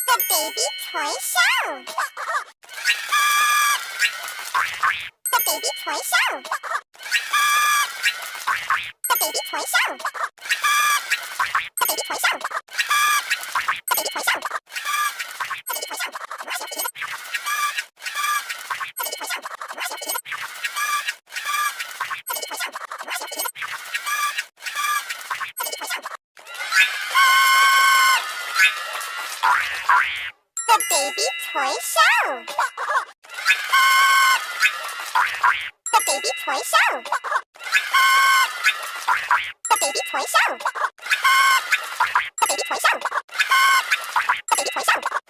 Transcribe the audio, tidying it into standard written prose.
The baby toy show! The baby toy show! The baby toy show! The baby toy show! The baby toy show! The baby toy show! The baby toy show! The baby toy show! The baby toy show! The baby toy show! The baby toy show!